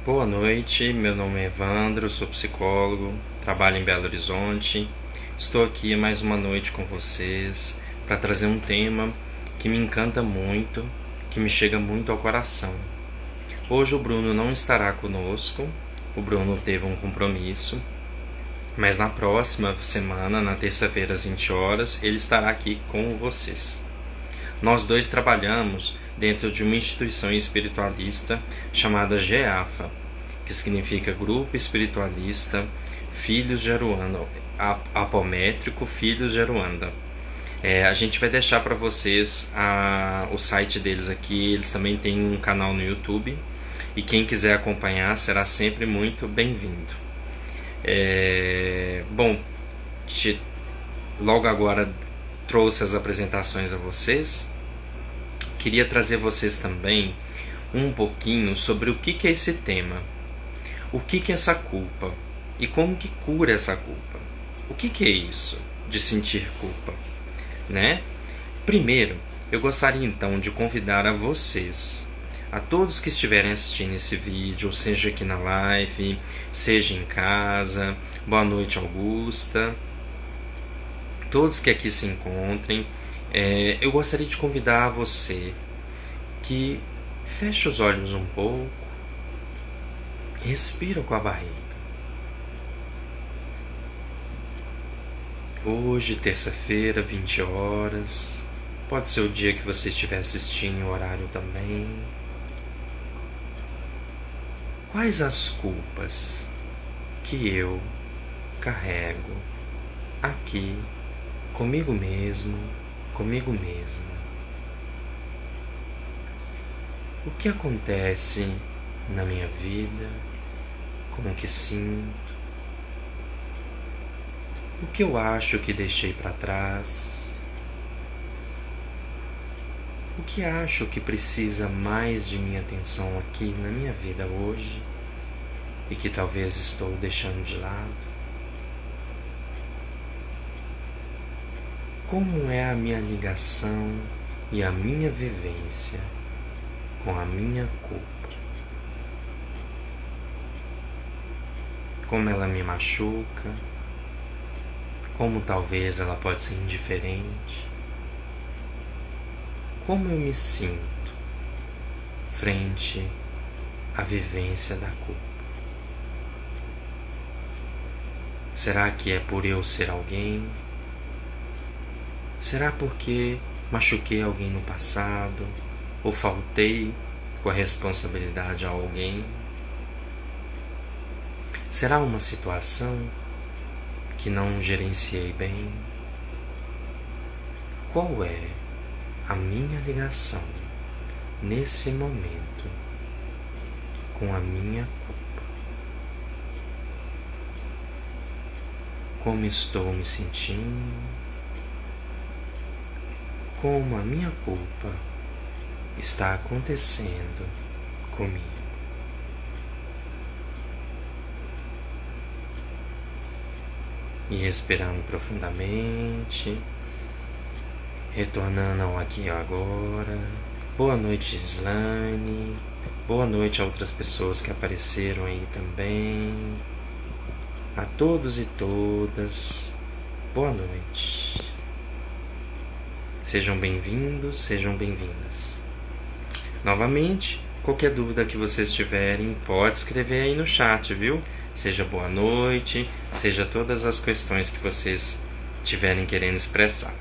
Boa noite, meu nome é Evandro, sou psicólogo, trabalho em Belo Horizonte. Estou aqui mais uma noite com vocês para trazer um tema que me encanta muito, que me chega muito ao coração. Hoje o Bruno não estará conosco, o Bruno teve um compromisso, mas na próxima semana, na terça-feira às 20 horas, ele estará aqui com vocês. Nós dois trabalhamos dentro de uma instituição espiritualista chamada GEAFA, que significa Grupo Espiritualista Filhos de Aruanda, apométrico Filhos de Aruanda. A gente vai deixar para vocês o site deles aqui, eles também têm um canal no YouTube, e quem quiser acompanhar será sempre muito bem-vindo. Bom, logo agora trouxe as apresentações a vocês. Queria trazer vocês também um pouquinho sobre o que é esse tema. O que é essa culpa? E como que cura essa culpa? O que é isso de sentir culpa? Né? Primeiro, eu gostaria então de convidar a vocês, a todos que estiverem assistindo esse vídeo, seja aqui na live, seja em casa. Boa noite, Augusta. Todos que aqui se encontrem, eu gostaria de convidar você que feche os olhos um pouco, respira com a barriga. Hoje, terça-feira, 20 horas, pode ser o dia que você estiver assistindo, o horário também. Quais as culpas que eu carrego aqui comigo mesmo, comigo mesma? O que acontece na minha vida? Como que sinto? O que eu acho que deixei para trás? O que acho que precisa mais de minha atenção aqui na minha vida hoje e que talvez estou deixando de lado? Como é a minha ligação e a minha vivência com a minha culpa? Como ela me machuca? Como talvez ela pode ser indiferente? Como eu me sinto frente à vivência da culpa? Será que é por eu ser alguém? Será porque machuquei alguém no passado? Ou faltei com a responsabilidade a alguém? Será uma situação que não gerenciei bem? Qual é a minha ligação nesse momento com a minha culpa? Como estou me sentindo? Como a minha culpa está acontecendo comigo? E respirando profundamente, retornando ao aqui e agora. Boa noite, Gislane. Boa noite a outras pessoas que apareceram aí também. A todos e todas, boa noite. Sejam bem-vindos, sejam bem-vindas. Novamente, qualquer dúvida que vocês tiverem, pode escrever aí no chat, viu? Seja boa noite, seja todas as questões que vocês tiverem querendo expressar.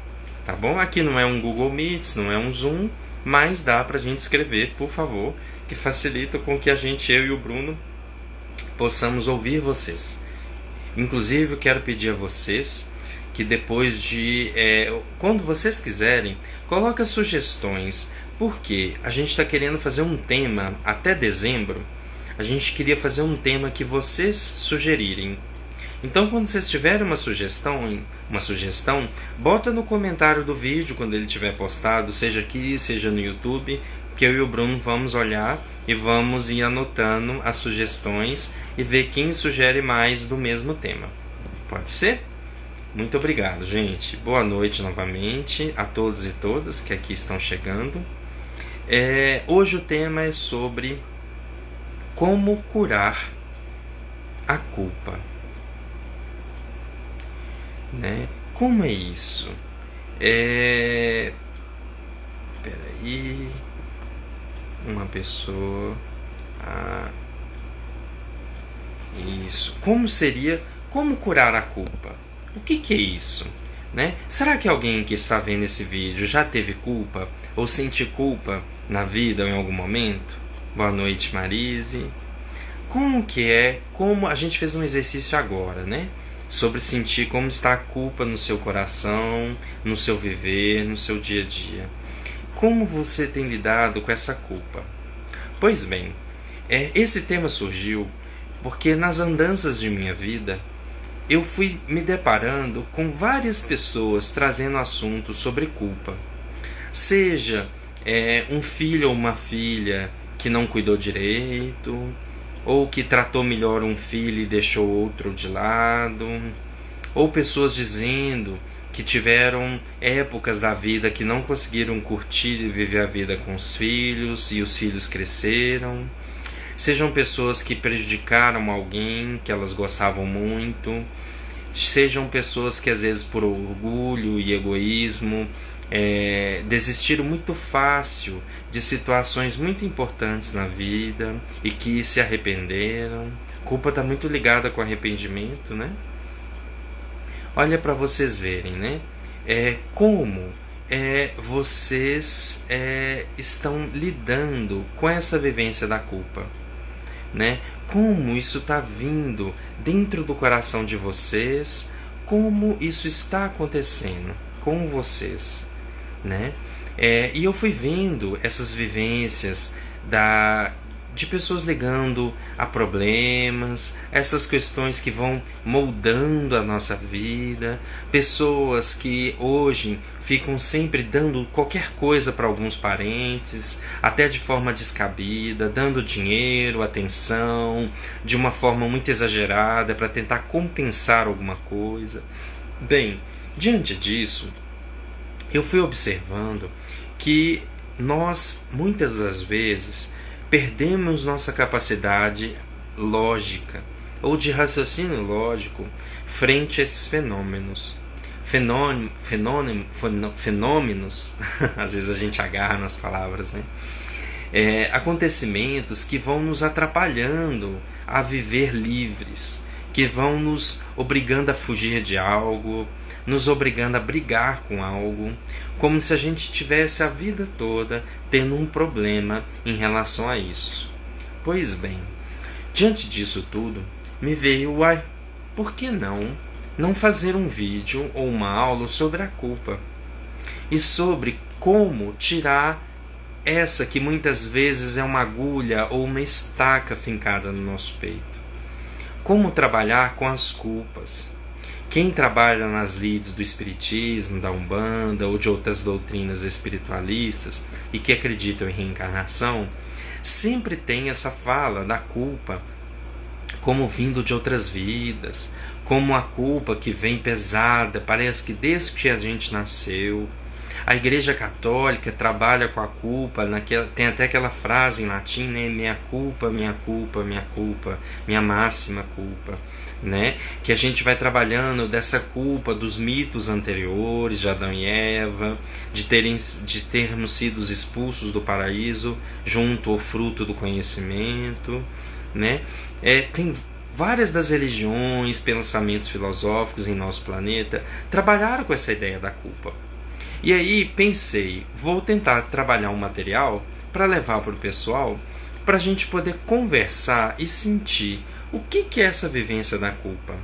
Tá bom? Aqui não é um Google Meets, não é um Zoom, mas dá pra gente escrever, por favor, que facilita com que eu e o Bruno, possamos ouvir vocês. Inclusive, eu quero pedir a vocês que depois quando vocês quiserem, coloquem sugestões, porque a gente está querendo fazer um tema até dezembro. A gente queria fazer um tema que vocês sugerirem. Então, quando vocês tiverem uma sugestão, bota no comentário do vídeo quando ele estiver postado, seja aqui, seja no YouTube, que eu e o Bruno vamos olhar e vamos ir anotando as sugestões e ver quem sugere mais do mesmo tema. Pode ser? Muito obrigado, gente. Boa noite novamente a todos e todas que aqui estão chegando. Hoje o tema é sobre como curar a culpa, né? Como é isso? Peraí, uma pessoa, isso. Como curar a culpa? O que é isso? Né? Será que alguém que está vendo esse vídeo já teve culpa ou sente culpa na vida ou em algum momento? Boa noite, Marise. Como a gente fez um exercício agora, né? Sobre sentir como está a culpa no seu coração, no seu viver, no seu dia a dia. Como você tem lidado com essa culpa? Pois bem, esse tema surgiu porque nas andanças de minha vida eu fui me deparando com várias pessoas trazendo assuntos sobre culpa. Seja um filho ou uma filha que não cuidou direito, ou que tratou melhor um filho e deixou outro de lado, ou pessoas dizendo que tiveram épocas da vida que não conseguiram curtir e viver a vida com os filhos e os filhos cresceram. Sejam pessoas que prejudicaram alguém que elas gostavam muito, sejam pessoas que às vezes por orgulho e egoísmo desistiram muito fácil de situações muito importantes na vida e que se arrependeram. Culpa está muito ligada com arrependimento, né? Olha para vocês verem, né? Como vocês estão lidando com essa vivência da culpa, né? Como isso está vindo dentro do coração de vocês, como isso está acontecendo com vocês, né? E eu fui vendo essas vivências de pessoas ligando a problemas, essas questões que vão moldando a nossa vida, pessoas que hoje ficam sempre dando qualquer coisa para alguns parentes, até de forma descabida, dando dinheiro, atenção, de uma forma muito exagerada para tentar compensar alguma coisa. Bem, diante disso, eu fui observando que nós, muitas das vezes, perdemos nossa capacidade lógica ou de raciocínio lógico frente a esses fenômenos. Fenômenos, às vezes a gente agarra nas palavras, né? Acontecimentos que vão nos atrapalhando a viver livres, que vão nos obrigando a fugir de algo, nos obrigando a brigar com algo, como se a gente tivesse a vida toda tendo um problema em relação a isso. Pois bem, diante disso tudo, me veio, por que não fazer um vídeo ou uma aula sobre a culpa? E sobre como tirar essa que muitas vezes é uma agulha ou uma estaca fincada no nosso peito. Como trabalhar com as culpas? Quem trabalha nas lides do espiritismo, da Umbanda ou de outras doutrinas espiritualistas e que acreditam em reencarnação, sempre tem essa fala da culpa como vindo de outras vidas, como a culpa que vem pesada, parece que desde que a gente nasceu. A Igreja Católica trabalha com a culpa, tem até aquela frase em latim, né? Minha culpa, minha culpa, minha culpa, minha máxima culpa, né? Que a gente vai trabalhando dessa culpa dos mitos anteriores de Adão e Eva, de termos sido expulsos do paraíso junto ao fruto do conhecimento, né? Tem várias das religiões, pensamentos filosóficos em nosso planeta trabalharam com essa ideia da culpa. E aí pensei, vou tentar trabalhar um material para levar para o pessoal, para a gente poder conversar e sentir o que é essa vivência da culpa.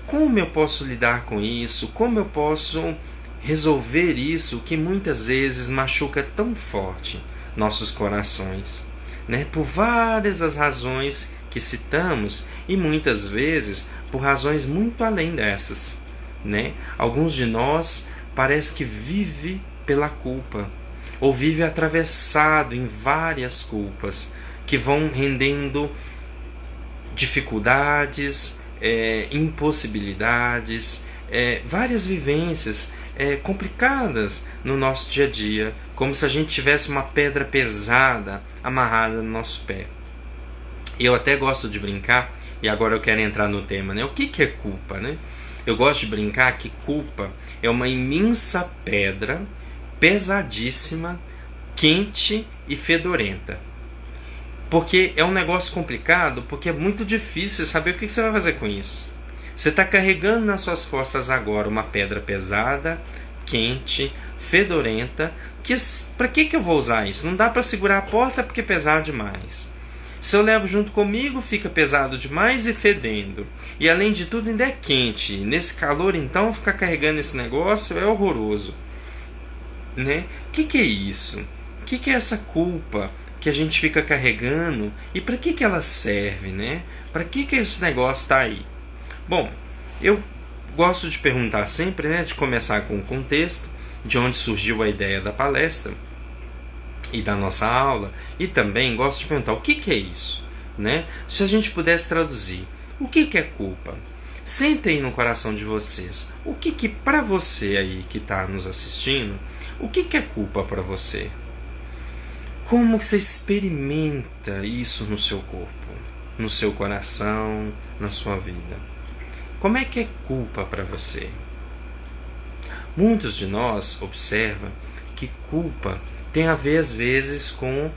Como eu posso lidar com isso, como eu posso resolver isso que muitas vezes machuca tão forte nossos corações, né? Por várias as razões que citamos e muitas vezes por razões muito além dessas, né? Alguns de nós parece que vive pela culpa, ou vive atravessado em várias culpas, que vão rendendo dificuldades, impossibilidades, várias vivências complicadas no nosso dia a dia, como se a gente tivesse uma pedra pesada amarrada no nosso pé. Eu até gosto de brincar, e agora eu quero entrar no tema, né? O que é culpa, né? Eu gosto de brincar que culpa é uma imensa pedra, pesadíssima, quente e fedorenta. Porque é um negócio complicado, porque é muito difícil saber o que você vai fazer com isso. Você está carregando nas suas costas agora uma pedra pesada, quente, fedorenta. Para que eu vou usar isso? Não dá para segurar a porta porque é pesado demais. Se eu levo junto comigo, fica pesado demais e fedendo. E além de tudo, ainda é quente. Nesse calor, então, ficar carregando esse negócio é horroroso. Né? O que é isso? O que é essa culpa que a gente fica carregando? E para que ela serve? Né? Para que esse negócio está aí? Bom, eu gosto de perguntar sempre, né, de começar com o contexto, de onde surgiu a ideia da palestra e da nossa aula, e também gosto de perguntar o que é isso, né? Se a gente pudesse traduzir, o que é culpa? Sentem no coração de vocês, o que para você aí que está nos assistindo, o que é culpa para você? Como você experimenta isso no seu corpo, no seu coração, na sua vida? Como é que é culpa para você? Muitos de nós observam que culpa tem a ver às vezes com,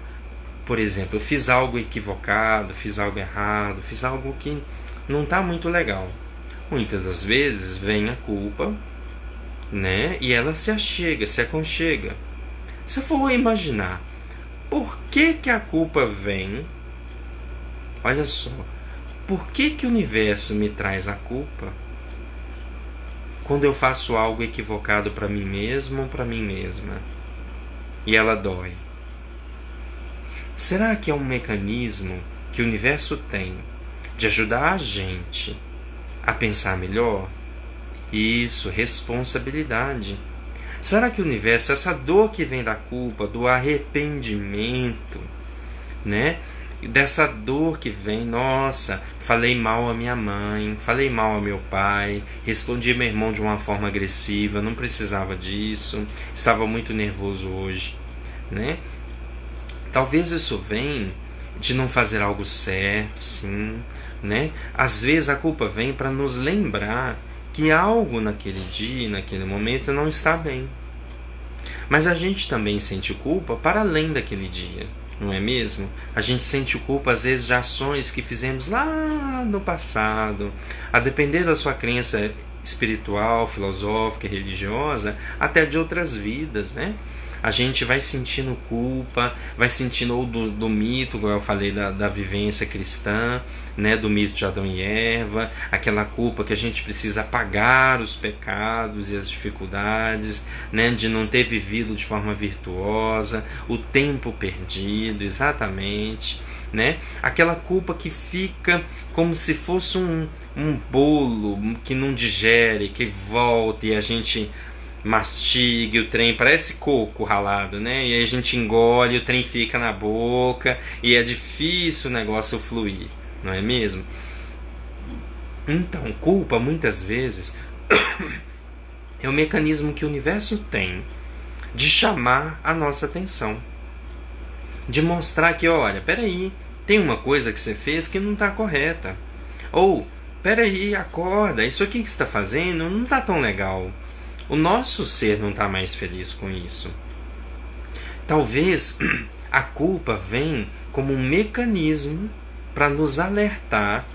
por exemplo, eu fiz algo equivocado, fiz algo errado, fiz algo que não está muito legal. Muitas das vezes vem a culpa, né? E ela se aconchega. Se eu for imaginar, por que a culpa vem? Olha só. Por que o universo me traz a culpa quando eu faço algo equivocado para mim mesmo ou para mim mesma? E ela dói. Será que é um mecanismo que o universo tem de ajudar a gente a pensar melhor? Isso, responsabilidade. Será que o universo, essa dor que vem da culpa, do arrependimento, né? Dessa dor que vem, nossa, falei mal a minha mãe, falei mal ao meu pai, respondi meu irmão de uma forma agressiva, não precisava disso, estava muito nervoso hoje, né? Talvez isso venha de não fazer algo certo, sim, né? Às vezes a culpa vem para nos lembrar que algo naquele dia, naquele momento não está bem. Mas a gente também sente culpa para além daquele dia. Não é mesmo? A gente sente culpa às vezes de ações que fizemos lá no passado, a depender da sua crença espiritual, filosófica, religiosa, até de outras vidas, né? A gente vai sentindo culpa, vai sentindo ou do mito, como eu falei, da vivência cristã, né, do mito de Adão e Eva, aquela culpa que a gente precisa apagar os pecados e as dificuldades, né, de não ter vivido de forma virtuosa, o tempo perdido, exatamente, né? Aquela culpa que fica como se fosse um bolo que não digere, que volta e a gente mastiga, o trem parece coco ralado, né? E aí a gente engole, o trem fica na boca e é difícil o negócio fluir, não é mesmo? Então, culpa muitas vezes é o mecanismo que o universo tem de chamar a nossa atenção, de mostrar que, olha, peraí, tem uma coisa que você fez que não está correta, ou peraí, acorda, isso aqui que você está fazendo não está tão legal. O nosso ser não está mais feliz com isso. Talvez a culpa venha como um mecanismo para nos alertar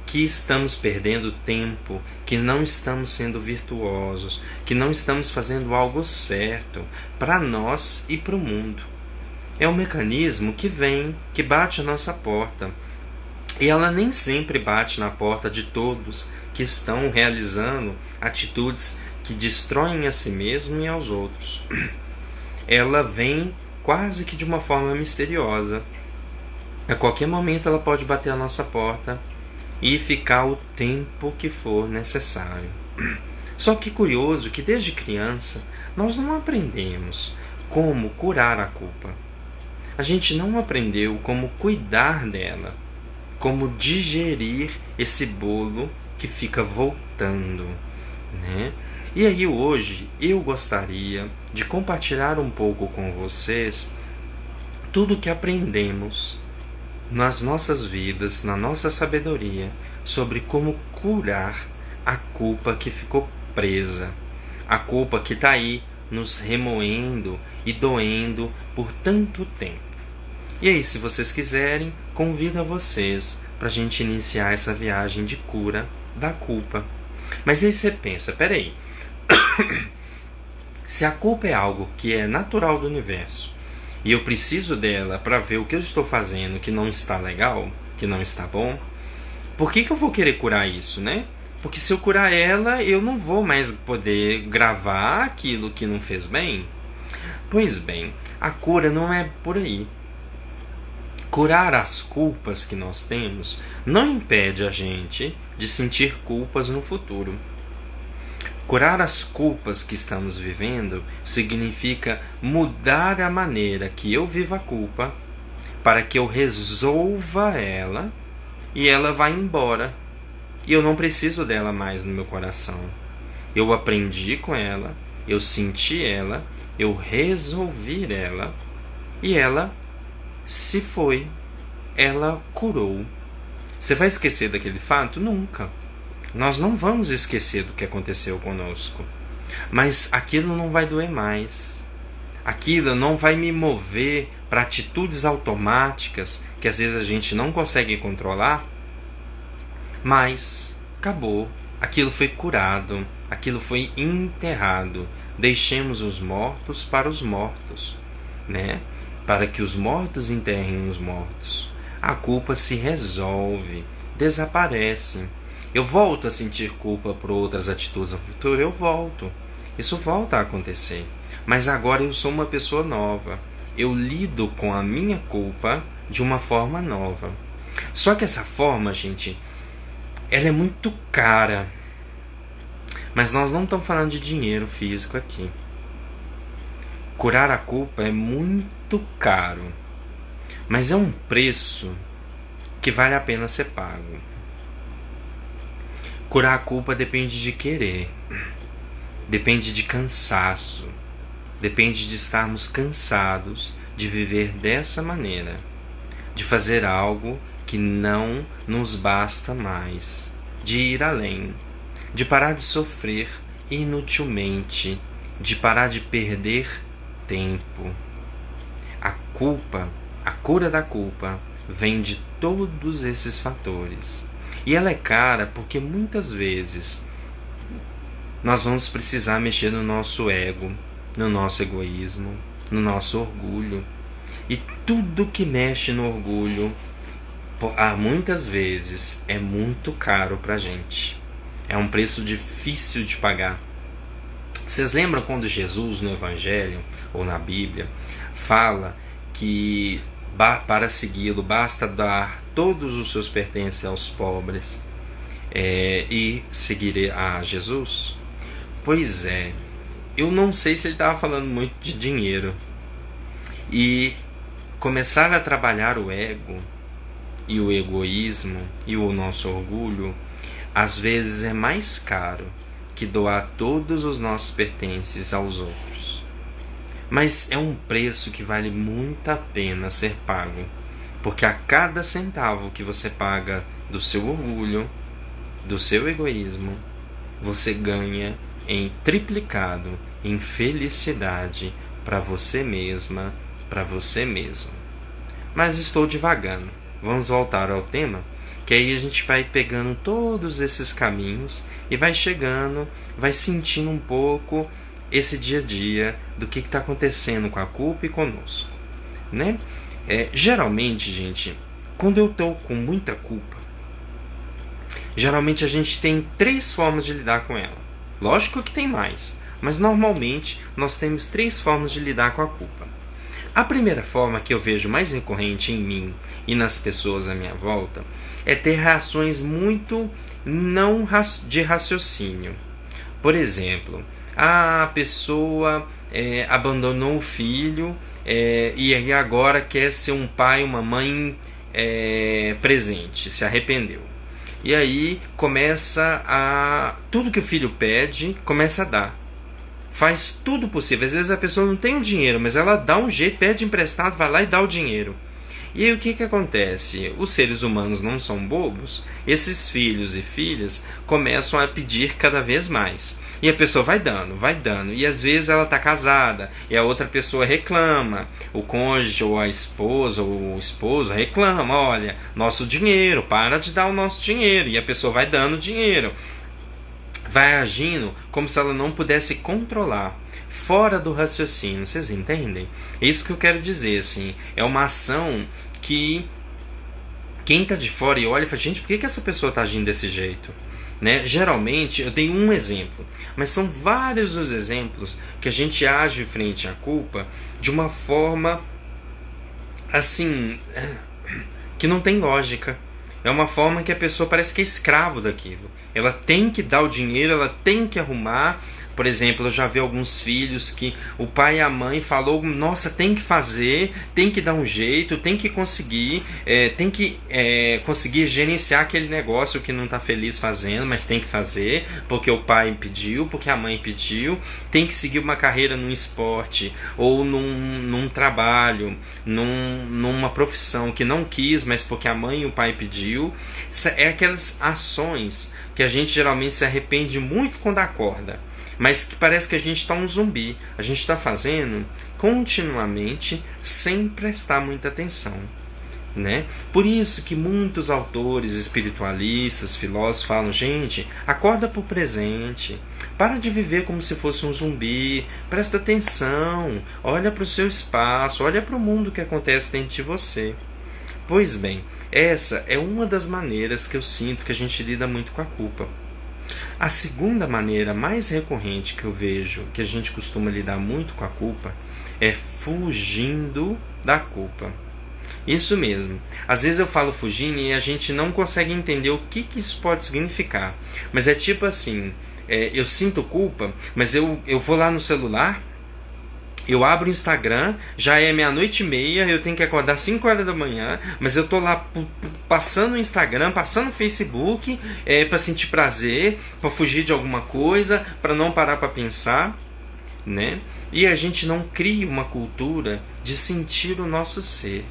que estamos perdendo tempo, que não estamos sendo virtuosos, que não estamos fazendo algo certo para nós e para o mundo. É um mecanismo que vem, que bate a nossa porta. E ela nem sempre bate na porta de todos que estão realizando atitudes que destroem a si mesmo e aos outros. Ela vem quase que de uma forma misteriosa. A qualquer momento ela pode bater a nossa porta e ficar o tempo que for necessário. Só que curioso que desde criança nós não aprendemos como curar a culpa. A gente não aprendeu como cuidar dela, como digerir esse bolo que fica voltando, né? E aí hoje eu gostaria de compartilhar um pouco com vocês tudo que aprendemos nas nossas vidas, na nossa sabedoria, sobre como curar a culpa que ficou presa, a culpa que está aí nos remoendo e doendo por tanto tempo. E aí, se vocês quiserem, convido a vocês para a gente iniciar essa viagem de cura da culpa. Mas aí você pensa, peraí, se a culpa é algo que é natural do universo e eu preciso dela para ver o que eu estou fazendo que não está legal, que não está bom, por que eu vou querer curar isso, né? Porque se eu curar ela, eu não vou mais poder gravar aquilo que não fez bem. Pois bem, a cura não é por aí. Curar as culpas que nós temos não impede a gente de sentir culpas no futuro. Curar as culpas que estamos vivendo significa mudar a maneira que eu vivo a culpa para que eu resolva ela e ela vá embora. E eu não preciso dela mais no meu coração. Eu aprendi com ela, eu senti ela, eu resolvi ela e ela se foi. Ela curou. Você vai esquecer daquele fato? Nunca. Nós não vamos esquecer do que aconteceu conosco. Mas aquilo não vai doer mais. Aquilo não vai me mover para atitudes automáticas que às vezes a gente não consegue controlar. Mas acabou. Aquilo foi curado. Aquilo foi enterrado. Deixemos os mortos para os mortos, né? Para que os mortos enterrem os mortos. A culpa se resolve, desaparece. Eu volto a sentir culpa por outras atitudes no futuro? Eu volto. Isso volta a acontecer. Mas agora eu sou uma pessoa nova. Eu lido com a minha culpa de uma forma nova. Só que essa forma, gente, ela é muito cara. Mas nós não estamos falando de dinheiro físico aqui. Curar a culpa é muito caro. Mas é um preço que vale a pena ser pago. Curar a culpa depende de querer, depende de cansaço, depende de estarmos cansados de viver dessa maneira, de fazer algo que não nos basta mais, de ir além, de parar de sofrer inutilmente, de parar de perder tempo. A culpa, a cura da culpa, vem de todos esses fatores. E ela é cara porque muitas vezes nós vamos precisar mexer no nosso ego, no nosso egoísmo, no nosso orgulho. E tudo que mexe no orgulho, muitas vezes, é muito caro pra gente. É um preço difícil de pagar. Vocês lembram quando Jesus, no Evangelho, ou na Bíblia, fala que para segui-lo basta dar todos os seus pertences aos pobres e seguir a Jesus? Pois é, eu não sei se ele estava falando muito de dinheiro. E começar a trabalhar o ego e o egoísmo e o nosso orgulho, às vezes é mais caro que doar todos os nossos pertences aos outros. Mas é um preço que vale muito a pena ser pago, porque a cada centavo que você paga do seu orgulho, do seu egoísmo, você ganha em triplicado, em felicidade para você mesma, para você mesmo. Mas estou divagando. Vamos voltar ao tema, que aí a gente vai pegando todos esses caminhos e vai chegando, vai sentindo um pouco esse dia a dia do que está acontecendo com a culpa e conosco, né? Geralmente, gente, quando eu estou com muita culpa, geralmente a gente tem 3 formas de lidar com ela. Lógico que tem mais, mas normalmente nós temos 3 formas de lidar com a culpa. A primeira forma, que eu vejo mais recorrente em mim e nas pessoas à minha volta, é ter reações muito não de raciocínio. Por exemplo, a pessoa abandonou o filho e agora quer ser um pai, uma mãe presente, se arrependeu. E aí começa tudo que o filho pede, começa a dar. Faz tudo possível. Às vezes a pessoa não tem o dinheiro, mas ela dá um jeito, pede emprestado, vai lá e dá o dinheiro. E aí o que acontece? Os seres humanos não são bobos, esses filhos e filhas começam a pedir cada vez mais. E a pessoa vai dando, e às vezes ela está casada, e a outra pessoa reclama, o cônjuge ou a esposa ou o esposo reclama, olha, nosso dinheiro, para de dar o nosso dinheiro, e a pessoa vai dando dinheiro. Vai agindo como se ela não pudesse controlar, fora do raciocínio, vocês entendem? É isso que eu quero dizer, assim, é uma ação que quem está de fora e olha e fala, gente, por que essa pessoa está agindo desse jeito? Né? Geralmente, eu dei um exemplo, mas são vários os exemplos que a gente age frente à culpa de uma forma, assim, que não tem lógica. É uma forma que a pessoa parece que é escravo daquilo. Ela tem que dar o dinheiro, ela tem que arrumar. Por exemplo, eu já vi alguns filhos que o pai e a mãe falou, nossa, tem que fazer, tem que dar um jeito, tem que conseguir, conseguir gerenciar aquele negócio que não está feliz fazendo, mas tem que fazer, porque o pai pediu, porque a mãe pediu, tem que seguir uma carreira num esporte, ou num trabalho, numa profissão que não quis, mas porque a mãe e o pai pediu. É aquelas ações que a gente geralmente se arrepende muito quando acorda, mas que parece que a gente está um zumbi. A gente está fazendo continuamente sem prestar muita atenção, né? Por isso que muitos autores espiritualistas, filósofos falam, gente, acorda para o presente, para de viver como se fosse um zumbi, presta atenção, olha para o seu espaço, olha para o mundo que acontece dentro de você. Pois bem, essa é uma das maneiras que eu sinto que a gente lida muito com a culpa. A segunda maneira mais recorrente que eu vejo que a gente costuma lidar muito com a culpa é fugindo da culpa. Isso mesmo. Às vezes eu falo fugindo e a gente não consegue entender o que isso pode significar. Mas é tipo assim, eu sinto culpa, mas eu vou lá no celular, eu abro o Instagram, já é 00:30, eu tenho que acordar 5 horas da manhã, mas eu tô lá passando o Instagram, passando o Facebook, para sentir prazer, para fugir de alguma coisa, para não parar para pensar, né? E a gente não cria uma cultura de sentir o nosso ser,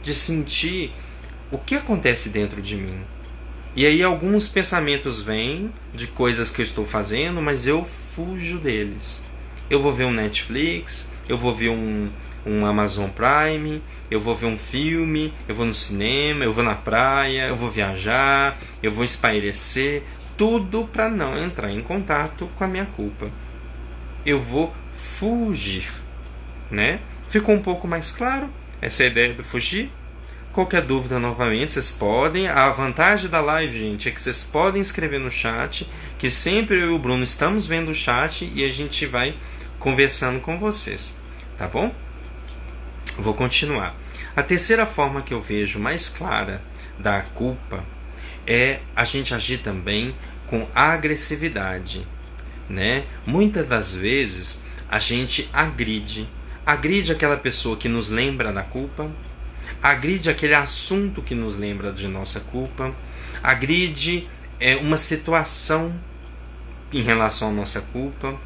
de sentir o que acontece dentro de mim. E aí alguns pensamentos vêm de coisas que eu estou fazendo, mas eu fujo deles. Eu vou ver um Netflix, eu vou ver um Amazon Prime, eu vou ver um filme, eu vou no cinema, eu vou na praia, eu vou viajar, eu vou espairecer, tudo para não entrar em contato com a minha culpa. Eu vou fugir, né? Ficou um pouco mais claro essa ideia do fugir? Qualquer dúvida, novamente, vocês podem. A vantagem da live, gente, é que vocês podem escrever no chat, que sempre eu e o Bruno estamos vendo o chat e a gente vai conversando com vocês, tá bom? Vou continuar. A terceira forma que eu vejo mais clara da culpa é a gente agir também com agressividade, né? Muitas das vezes a gente agride aquela pessoa que nos lembra da culpa, agride aquele assunto que nos lembra de nossa culpa, agride uma situação em relação à nossa culpa.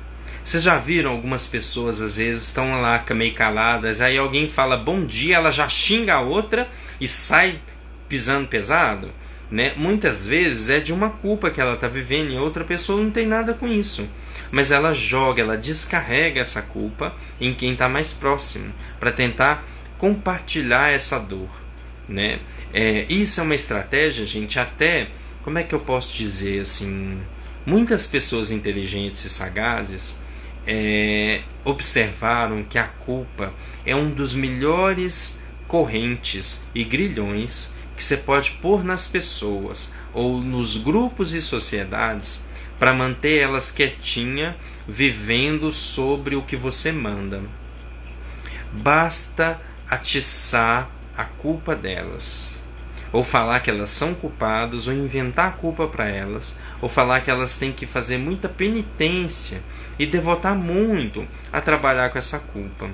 Vocês já viram algumas pessoas, às vezes, estão lá meio caladas, aí alguém fala bom dia, ela já xinga a outra e sai pisando pesado? Né? Muitas vezes é de uma culpa que ela está vivendo e a outra pessoa não tem nada com isso. Mas ela joga, ela descarrega essa culpa em quem está mais próximo, para tentar compartilhar essa dor. Né? Isso é uma estratégia, gente, até, como é que eu posso dizer assim, muitas pessoas inteligentes e sagazes observaram que a culpa é um dos melhores correntes e grilhões que você pode pôr nas pessoas ou nos grupos e sociedades para manter elas quietinhas, vivendo sobre o que você manda. Basta atiçar a culpa delas, ou falar que elas são culpadas, ou inventar a culpa para elas, ou falar que elas têm que fazer muita penitência e devotar muito a trabalhar com essa culpa.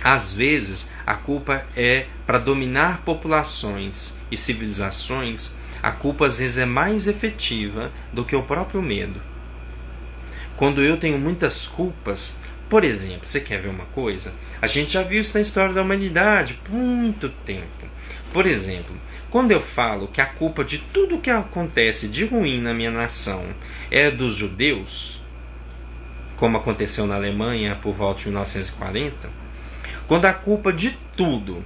Às vezes, a culpa é para dominar populações e civilizações. A culpa às vezes é mais efetiva do que o próprio medo. Quando eu tenho muitas culpas, Por exemplo, você quer ver uma coisa? A gente já viu isso na história da humanidade por muito tempo. Por exemplo, quando eu falo que a culpa de tudo que acontece de ruim na minha nação é dos judeus, como aconteceu na Alemanha por volta de 1940, quando a culpa de tudo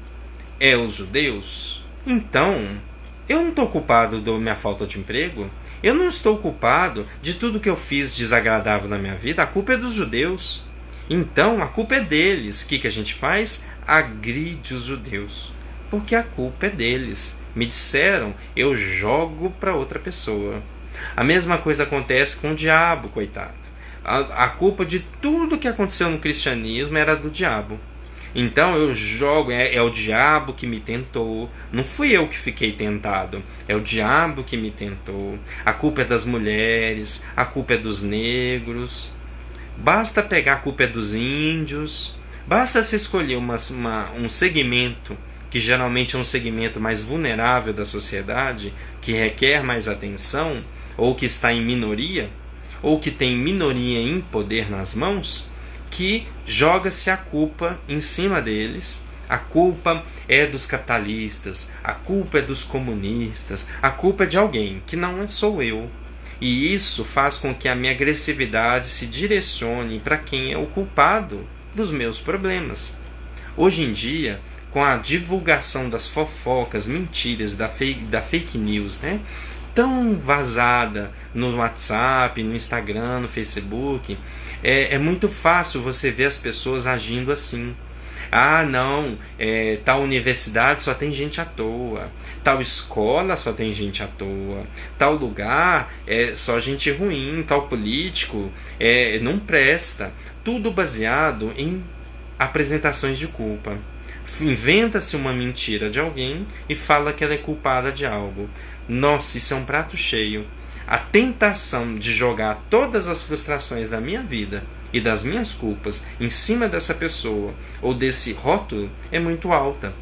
é os judeus, então eu não estou culpado da minha falta de emprego, eu não estou culpado de tudo que eu fiz desagradável na minha vida, a culpa é dos judeus. Então a culpa é deles. O que a gente faz? Agride os judeus, porque a culpa é deles. Me disseram, eu jogo para outra pessoa. A mesma coisa acontece com o diabo, coitado. A culpa de tudo que aconteceu no cristianismo era do diabo. Então eu jogo, é o diabo que me tentou, não fui eu que fiquei tentado, é o diabo que me tentou. A culpa é das mulheres, a culpa é dos negros. Basta pegar a culpa é dos índios, basta se escolher um segmento, que geralmente é um segmento mais vulnerável da sociedade, que requer mais atenção, ou que está em minoria, ou que tem minoria em poder nas mãos, que joga-se a culpa em cima deles. A culpa é dos capitalistas, a culpa é dos comunistas, a culpa é de alguém, que não sou eu. E isso faz com que a minha agressividade se direcione para quem é o culpado dos meus problemas. Hoje em dia, com a divulgação das fofocas, mentiras, da fake news, né? Tão vazada no WhatsApp, no Instagram, no Facebook, é muito fácil você ver as pessoas agindo assim. Ah, não, tal universidade só tem gente à toa, tal escola só tem gente à toa, tal lugar é só gente ruim, tal político não presta. Tudo baseado em apresentações de culpa. Inventa-se uma mentira de alguém e fala que ela é culpada de algo. Nossa, isso é um prato cheio. A tentação de jogar todas as frustrações da minha vida e das minhas culpas em cima dessa pessoa ou desse rótulo é muito alta.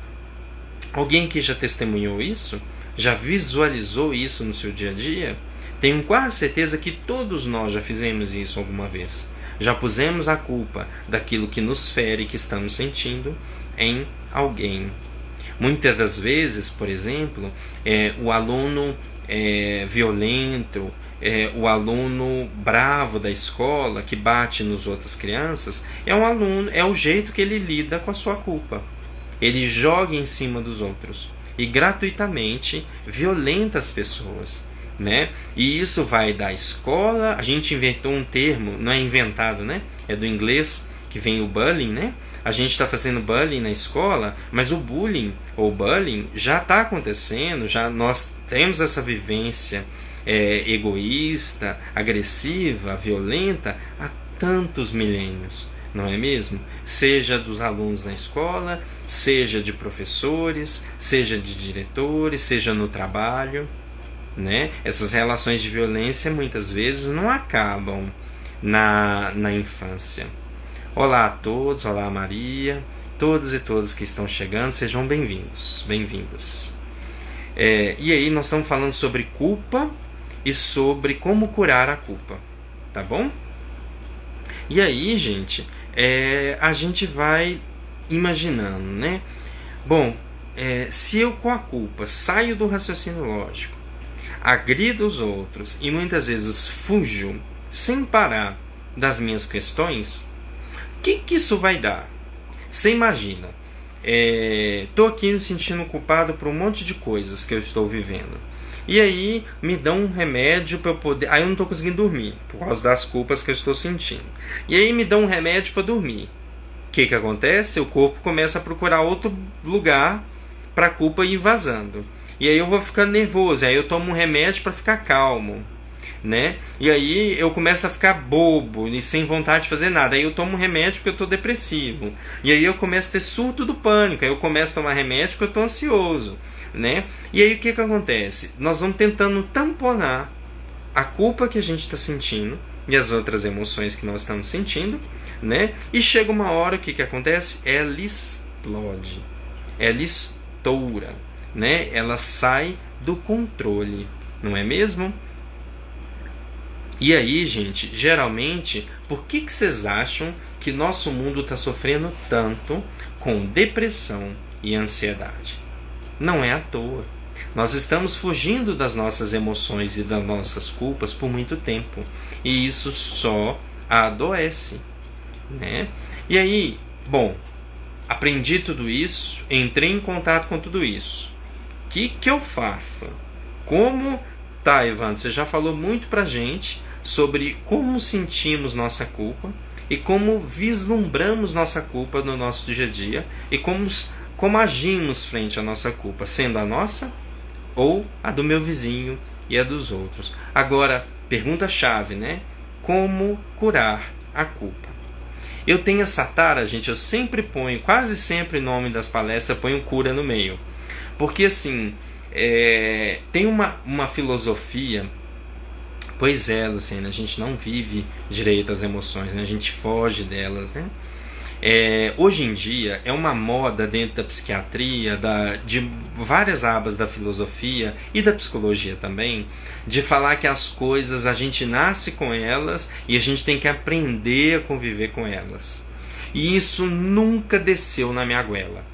Alguém que já testemunhou isso? Já visualizou isso no seu dia a dia? Tenho quase certeza que todos nós já fizemos isso alguma vez. Já pusemos a culpa daquilo que nos fere, que estamos sentindo, em alguém. Muitas das vezes, por exemplo, o aluno violento, o aluno bravo da escola que bate nas outras crianças, é o jeito que ele lida com a sua culpa. Ele joga em cima dos outros e gratuitamente violenta as pessoas, né? E isso vai da escola. A gente inventou um termo, não é inventado, né? É do inglês que vem o bullying, né? A gente está fazendo bullying na escola, mas o bullying ou bullying já está acontecendo, já nós temos essa vivência egoísta, agressiva, violenta há tantos milênios, não é mesmo? Seja dos alunos na escola, seja de professores, seja de diretores, seja no trabalho, né? Essas relações de violência muitas vezes não acabam na infância. Olá a todos, olá Maria, todos e todas que estão chegando, sejam bem-vindos, bem-vindas. E aí nós estamos falando sobre culpa e sobre como curar a culpa, tá bom? E aí, gente, a gente vai imaginando, né? Bom, se eu com a culpa saio do raciocínio lógico, agrido os outros e muitas vezes fujo sem parar das minhas questões, o que isso vai dar? Você imagina, estou aqui me sentindo culpado por um monte de coisas que eu estou vivendo. E aí me dão um remédio para eu poder... Aí eu não estou conseguindo dormir, por causa das culpas que eu estou sentindo. E aí me dão um remédio para dormir. O que acontece? O corpo começa a procurar outro lugar para a culpa ir vazando. E aí eu vou ficando nervoso, aí eu tomo um remédio para ficar calmo, né? E aí eu começo a ficar bobo e sem vontade de fazer nada. Aí eu tomo um remédio porque eu estou depressivo. E aí eu começo a ter surto do pânico. Aí eu começo a tomar remédio porque eu estou ansioso, né? E aí o que acontece? Nós vamos tentando tamponar a culpa que a gente está sentindo e as outras emoções que nós estamos sentindo, né? E chega uma hora, o que acontece? Ela explode, ela estoura, né? Ela sai do controle, não é mesmo? E aí, gente, geralmente, por que vocês acham que nosso mundo está sofrendo tanto com depressão e ansiedade? Não é à toa. Nós estamos fugindo das nossas emoções e das nossas culpas por muito tempo. E isso só adoece, né? E aí, bom, aprendi tudo isso, entrei em contato com tudo isso. O que eu faço? Como... Tá, Evandro, você já falou muito pra gente sobre como sentimos nossa culpa e como vislumbramos nossa culpa no nosso dia a dia e como agimos frente à nossa culpa, sendo a nossa ou a do meu vizinho e a dos outros. Agora, pergunta-chave, né? Como curar a culpa? Eu tenho essa tara, gente, eu sempre ponho, quase sempre em nome das palestras, ponho cura no meio. Porque assim, tem uma filosofia. Pois é, Luciana, a gente não vive direito as emoções, né? A gente foge delas, né? Hoje em dia é uma moda dentro da psiquiatria, de várias abas da filosofia e da psicologia também, de falar que as coisas a gente nasce com elas e a gente tem que aprender a conviver com elas. E isso nunca desceu na minha goela.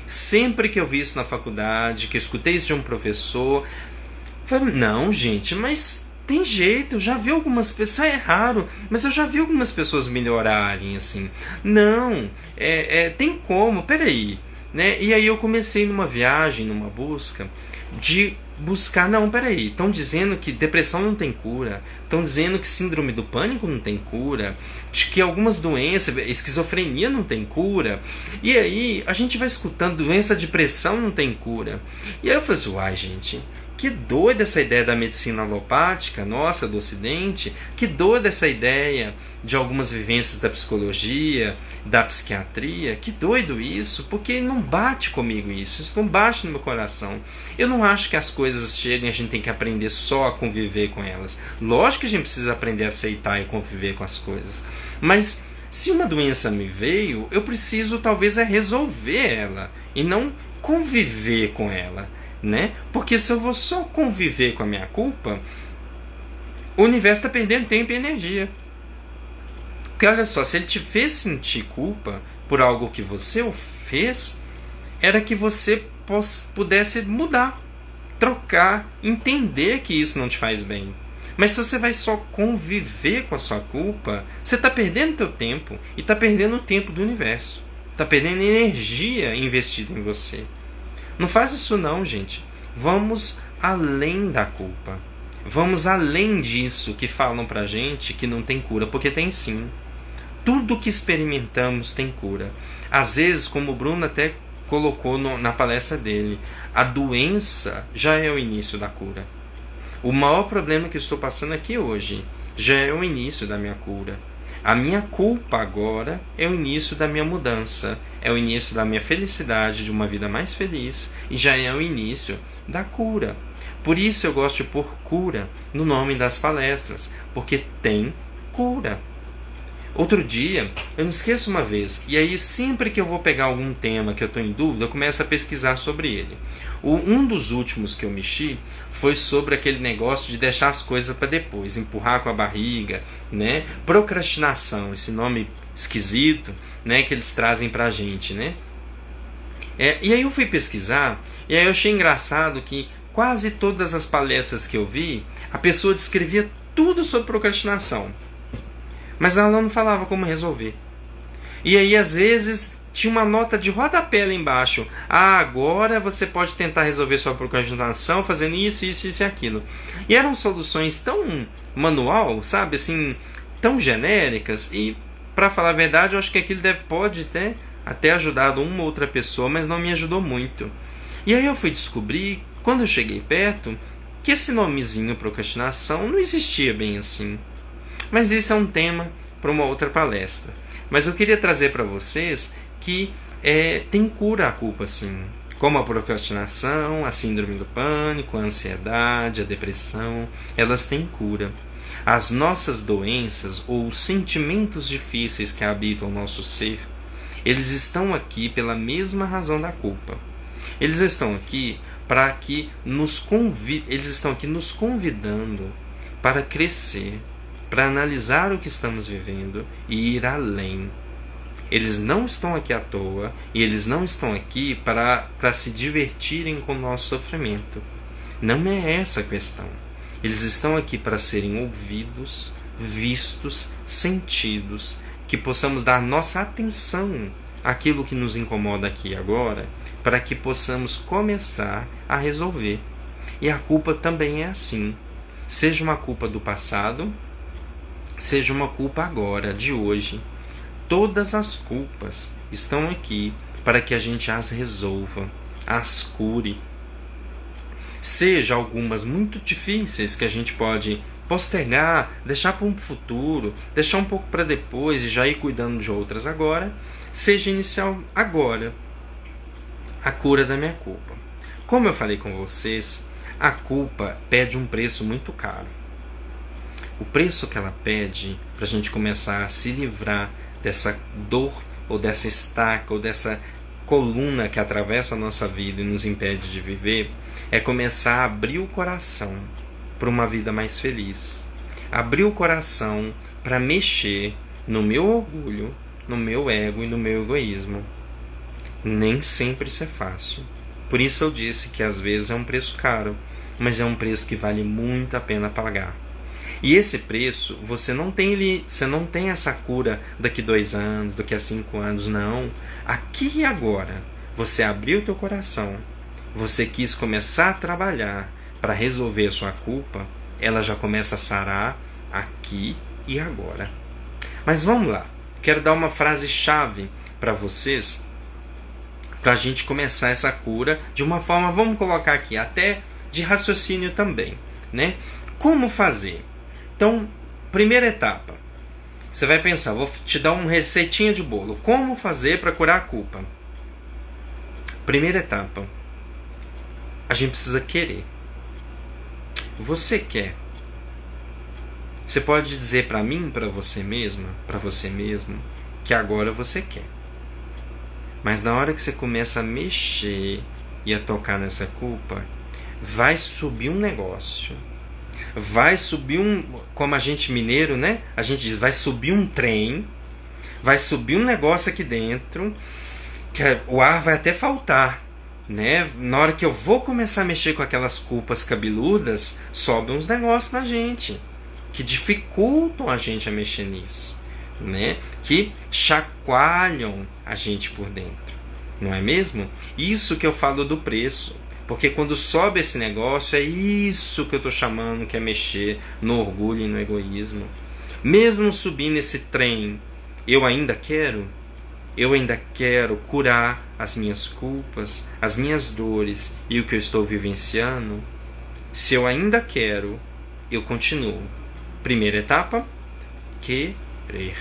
Sempre que eu vi isso na faculdade, que eu escutei isso de um professor, eu falei, não, gente, mas tem jeito, eu já vi algumas pessoas, é raro, mas eu já vi algumas pessoas melhorarem, assim. Não, tem como, peraí. Né? E aí eu comecei numa viagem, numa busca, de buscar, não, peraí, estão dizendo que depressão não tem cura, estão dizendo que síndrome do pânico não tem cura, de que algumas doenças, esquizofrenia não tem cura, e aí a gente vai escutando doença de pressão não tem cura, e aí eu falei assim, uai gente, que doida essa ideia da medicina alopática, nossa, do ocidente, que doida essa ideia de algumas vivências da psicologia, da psiquiatria, que doido isso, porque não bate comigo isso não bate no meu coração. Eu não acho que as coisas chegam e a gente tem que aprender só a conviver com elas. Lógico que a gente precisa aprender a aceitar e conviver com as coisas, mas se uma doença me veio, eu preciso talvez resolver ela e não conviver com ela. Né? Porque se eu vou só conviver com a minha culpa, o universo está perdendo tempo e energia. Porque olha só, se ele te fez sentir culpa por algo que você fez, era que você pudesse mudar, trocar, entender que isso não te faz bem. Mas se você vai só conviver com a sua culpa, você está perdendo teu tempo e está perdendo o tempo do universo. Está perdendo energia investida em você. Não faz isso não, gente. Vamos além da culpa. Vamos além disso que falam pra gente que não tem cura, porque tem sim. Tudo que experimentamos tem cura. Às vezes, como o Bruno até colocou na palestra dele, a doença já é o início da cura. O maior problema que eu estou passando aqui hoje já é o início da minha cura. A minha culpa agora é o início da minha mudança, é o início da minha felicidade, de uma vida mais feliz, e já é o início da cura. Por isso eu gosto de pôr cura no nome das palestras, porque tem cura. Outro dia, eu não esqueço uma vez, e aí sempre que eu vou pegar algum tema que eu estou em dúvida, eu começo a pesquisar sobre ele. Um dos últimos que eu mexi foi sobre aquele negócio de deixar as coisas para depois, empurrar com a barriga, né? Procrastinação, esse nome esquisito, né, que eles trazem para a gente, né? E aí eu fui pesquisar, e aí eu achei engraçado que quase todas as palestras que eu vi, a pessoa descrevia tudo sobre procrastinação, mas ela não falava como resolver. E aí às vezes tinha uma nota de rodapé lá embaixo. Agora você pode tentar resolver sua procrastinação fazendo isso, isso, isso e aquilo. E eram soluções tão manual, sabe, assim, tão genéricas. E para falar a verdade, eu acho que aquilo pode ter até ajudado uma outra pessoa, mas não me ajudou muito. E aí eu fui descobrir, quando eu cheguei perto, que esse nomezinho procrastinação não existia bem assim. Mas isso é um tema para uma outra palestra. Mas eu queria trazer para vocês que tem cura a culpa, sim. Como a procrastinação, a síndrome do pânico, a ansiedade, a depressão, elas têm cura. As nossas doenças ou sentimentos difíceis que habitam o nosso ser, eles estão aqui pela mesma razão da culpa. Eles estão aqui para que eles estão aqui nos convidando para crescer, para analisar o que estamos vivendo e ir além. Eles não estão aqui à toa e eles não estão aqui para se divertirem com o nosso sofrimento. Não é essa a questão. Eles estão aqui para serem ouvidos, vistos, sentidos, que possamos dar nossa atenção àquilo que nos incomoda aqui e agora, para que possamos começar a resolver. E a culpa também é assim. Seja uma culpa do passado, seja uma culpa agora, de hoje. Todas as culpas estão aqui para que a gente as resolva, as cure. Seja algumas muito difíceis que a gente pode postergar, deixar para um futuro, deixar um pouco para depois e já ir cuidando de outras agora, seja inicial agora a cura da minha culpa. Como eu falei com vocês, a culpa pede um preço muito caro. O preço que ela pede para a gente começar a se livrar dessa dor, ou dessa estaca, ou dessa coluna que atravessa a nossa vida e nos impede de viver, é começar a abrir o coração para uma vida mais feliz. Abrir o coração para mexer no meu orgulho, no meu ego e no meu egoísmo. Nem sempre isso é fácil. Por isso eu disse que às vezes é um preço caro, mas é um preço que vale muito a pena pagar. E esse preço, você não tem essa cura daqui 2 anos, daqui a 5 anos, não. Aqui e agora, você abriu o teu coração, você quis começar a trabalhar para resolver a sua culpa, ela já começa a sarar aqui e agora. Mas vamos lá, quero dar uma frase-chave para vocês, para a gente começar essa cura de uma forma, vamos colocar aqui, até de raciocínio também, né? Como fazer? Então, primeira etapa, você vai pensar, vou te dar uma receitinha de bolo. Como fazer para curar a culpa? Primeira etapa, a gente precisa querer. Você quer. Você pode dizer para mim, para você mesma, para você mesmo, que agora você quer. Mas na hora que você começa a mexer e a tocar nessa culpa, vai subir um negócio. Vai subir como a gente mineiro, né? A gente diz, vai subir um trem, vai subir um negócio aqui dentro, que o ar vai até faltar, né? Na hora que eu vou começar a mexer com aquelas culpas cabeludas, sobe uns negócios na gente, que dificultam a gente a mexer nisso, né? Que chacoalham a gente por dentro, não é mesmo? Isso que eu falo do preço. Porque quando sobe esse negócio, é isso que eu estou chamando que é mexer no orgulho e no egoísmo. Mesmo subindo esse trem, eu ainda quero curar as minhas culpas, as minhas dores e o que eu estou vivenciando. Se eu ainda quero, eu continuo. Primeira etapa, querer.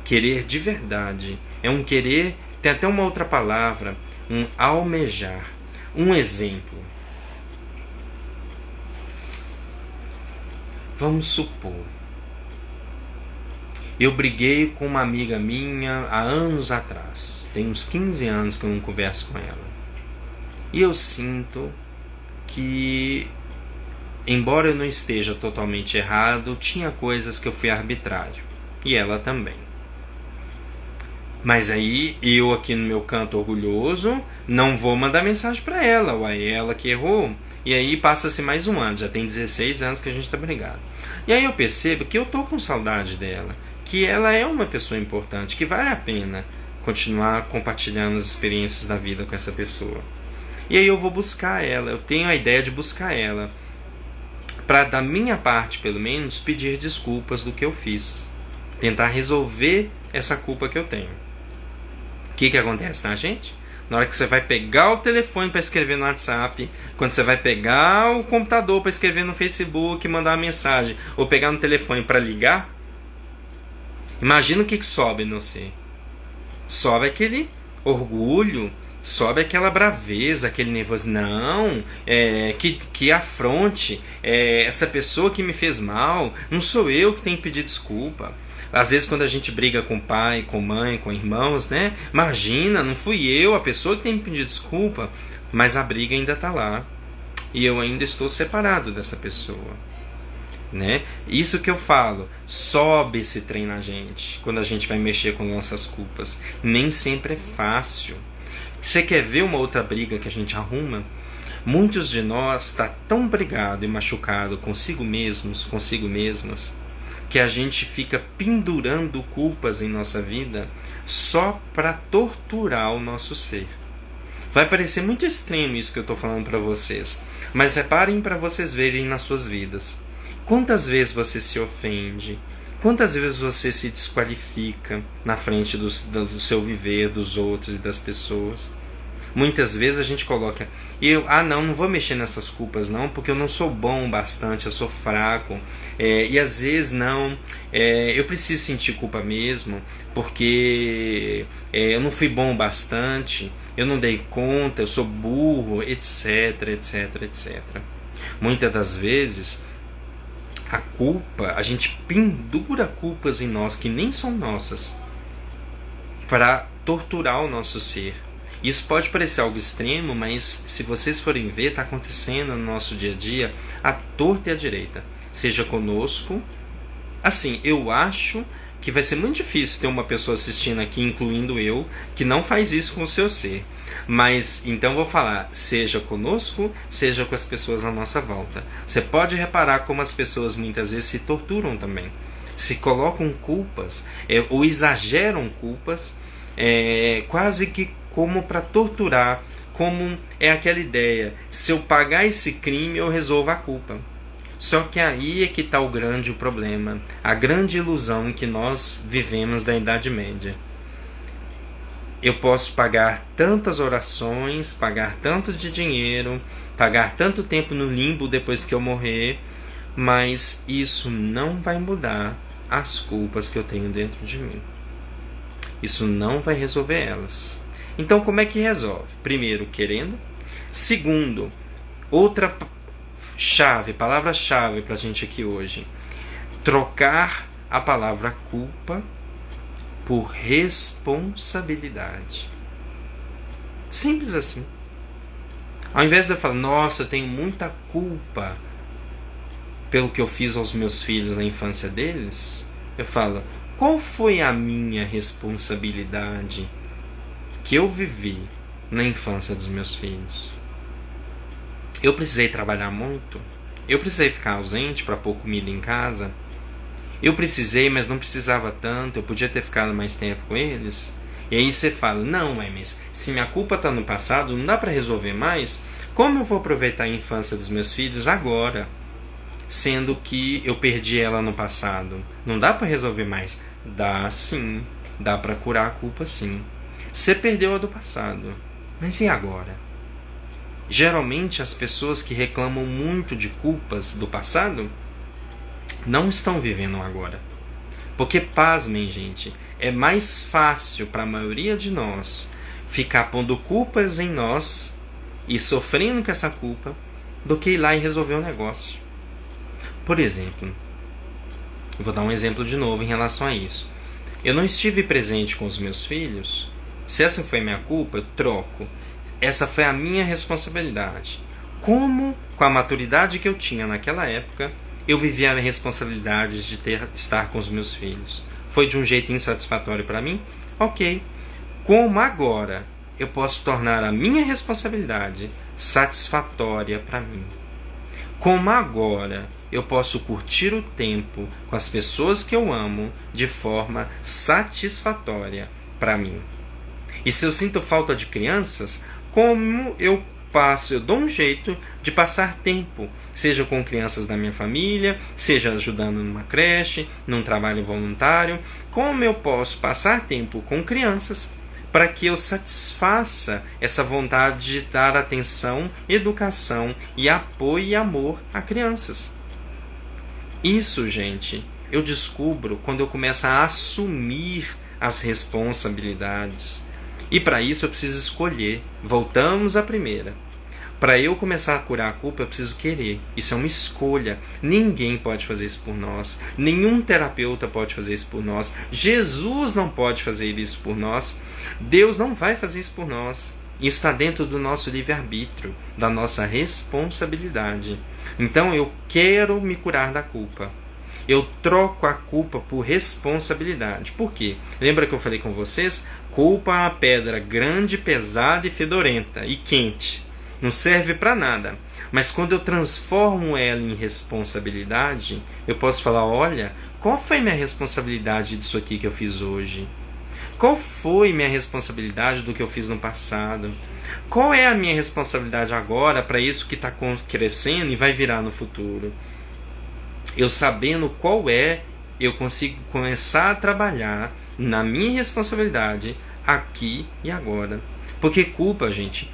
Querer de verdade. É um querer, tem até uma outra palavra, um almejar. Um exemplo. Vamos supor, eu briguei com uma amiga minha há anos atrás. Tem uns 15 anos que eu não converso com ela. E eu sinto que, embora eu não esteja totalmente errado, tinha coisas que eu fui arbitrário. E ela também. Mas aí, eu aqui no meu canto orgulhoso, não vou mandar mensagem para ela. Uai, ela que errou. E aí passa-se mais um ano. Já tem 16 anos que a gente está brigado. E aí eu percebo que eu tô com saudade dela. Que ela é uma pessoa importante. Que vale a pena continuar compartilhando as experiências da vida com essa pessoa. E aí eu vou buscar ela. Eu tenho a ideia de buscar ela. Para, da minha parte, pelo menos, pedir desculpas do que eu fiz. Tentar resolver essa culpa que eu tenho. O que acontece, tá, gente? Na hora que você vai pegar o telefone para escrever no WhatsApp, quando você vai pegar o computador para escrever no Facebook, mandar uma mensagem, ou pegar no telefone para ligar, imagina o que sobe no você. Sobe aquele orgulho, sobe aquela braveza, aquele nervoso. Não, que afronte, essa pessoa que me fez mal, não sou eu que tenho que pedir desculpa. Às vezes quando a gente briga com pai, com mãe, com irmãos, né? Imagina, não fui eu a pessoa que tem que pedir desculpa, mas a briga ainda está lá. E eu ainda estou separado dessa pessoa. né? Isso que eu falo, sobe esse trem na gente quando a gente vai mexer com nossas culpas. Nem sempre é fácil. Você quer ver uma outra briga que a gente arruma? Muitos de nós tá tão brigado e machucado consigo mesmos, consigo mesmas, que a gente fica pendurando culpas em nossa vida só para torturar o nosso ser. Vai parecer muito extremo isso que eu estou falando para vocês, mas reparem para vocês verem nas suas vidas. Quantas vezes você se ofende? Quantas vezes você se desqualifica na frente do seu viver, dos outros e das pessoas? Muitas vezes a gente coloca, não vou mexer nessas culpas não, porque eu não sou bom o bastante, eu sou fraco. E às vezes eu preciso sentir culpa mesmo, porque eu não fui bom o bastante, eu não dei conta, eu sou burro, etc, etc, etc. Muitas das vezes a gente pendura culpas em nós que nem são nossas para torturar o nosso ser. Isso pode parecer algo extremo, mas se vocês forem ver, está acontecendo no nosso dia a dia, à torta e à direita. Seja conosco. Assim, eu acho que vai ser muito difícil ter uma pessoa assistindo aqui, incluindo eu, que não faz isso com o seu ser. Mas, então vou falar, seja conosco, seja com as pessoas à nossa volta. Você pode reparar como as pessoas muitas vezes se torturam também. Se colocam culpas, ou exageram culpas, quase que como para torturar, como é aquela ideia, se eu pagar esse crime eu resolvo a culpa. Só que aí é que está o grande problema, a grande ilusão que nós vivemos da Idade Média. Eu posso pagar tantas orações, pagar tanto de dinheiro, pagar tanto tempo no limbo depois que eu morrer, mas isso não vai mudar as culpas que eu tenho dentro de mim. Isso não vai resolver elas. Então, como é que resolve? Primeiro, querendo. Segundo, outra palavra-chave para a gente aqui hoje. Trocar a palavra culpa por responsabilidade. Simples assim. Ao invés de eu falar, nossa, eu tenho muita culpa pelo que eu fiz aos meus filhos na infância deles, eu falo, qual foi a minha responsabilidade que eu vivi na infância dos meus filhos? Eu precisei trabalhar muito? Eu precisei ficar ausente para pôr comida em casa? Eu precisei, mas não precisava tanto, eu podia ter ficado mais tempo com eles? E aí você fala, não, mas se minha culpa está no passado, não dá para resolver mais? Como eu vou aproveitar a infância dos meus filhos agora? Sendo que eu perdi ela no passado. Não dá para resolver mais? Dá sim, dá para curar a culpa sim. Você perdeu a do passado, mas e agora? Geralmente as pessoas que reclamam muito de culpas do passado não estão vivendo agora. Porque, pasmem, gente, é mais fácil para a maioria de nós ficar pondo culpas em nós e sofrendo com essa culpa do que ir lá e resolver o negócio. Por exemplo, eu vou dar um exemplo de novo em relação a isso. Eu não estive presente com os meus filhos. Se essa foi minha culpa, eu troco. Essa foi a minha responsabilidade. Como, com a maturidade que eu tinha naquela época, eu vivi a minha responsabilidade de estar com os meus filhos. Foi de um jeito insatisfatório para mim? Ok. Como agora eu posso tornar a minha responsabilidade satisfatória para mim? Como agora eu posso curtir o tempo com as pessoas que eu amo de forma satisfatória para mim? E se eu sinto falta de crianças, como eu dou um jeito de passar tempo, seja com crianças da minha família, seja ajudando numa creche, num trabalho voluntário, como eu posso passar tempo com crianças para que eu satisfaça essa vontade de dar atenção, educação e apoio e amor a crianças. Isso, gente, eu descubro quando eu começo a assumir as responsabilidades. E para isso eu preciso escolher. Voltamos à primeira. Para eu começar a curar a culpa, eu preciso querer. Isso é uma escolha. Ninguém pode fazer isso por nós. Nenhum terapeuta pode fazer isso por nós. Jesus não pode fazer isso por nós. Deus não vai fazer isso por nós. Isso está dentro do nosso livre-arbítrio, da nossa responsabilidade. Então eu quero me curar da culpa. Eu troco a culpa por responsabilidade. Por quê? Lembra que eu falei com vocês? Culpa é uma pedra grande, pesada e fedorenta e quente. Não serve para nada. Mas quando eu transformo ela em responsabilidade, eu posso falar, olha, qual foi minha responsabilidade disso aqui que eu fiz hoje? Qual foi minha responsabilidade do que eu fiz no passado? Qual é a minha responsabilidade agora para isso que está crescendo e vai virar no futuro? Eu sabendo qual é, eu consigo começar a trabalhar na minha responsabilidade aqui e agora. Porque culpa, gente,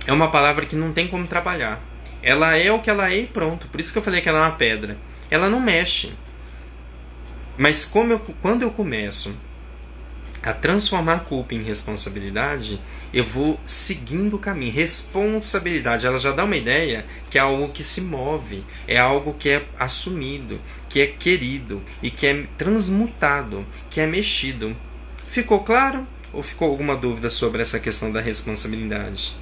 é uma palavra que não tem como trabalhar. Ela é o que ela é e pronto. Por isso que eu falei que ela é uma pedra. Ela não mexe. Mas quando eu começo a transformar a culpa em responsabilidade, eu vou seguindo o caminho. Responsabilidade, ela já dá uma ideia que é algo que se move, é algo que é assumido, que é querido e que é transmutado, que é mexido. Ficou claro? Ou ficou alguma dúvida sobre essa questão da responsabilidade?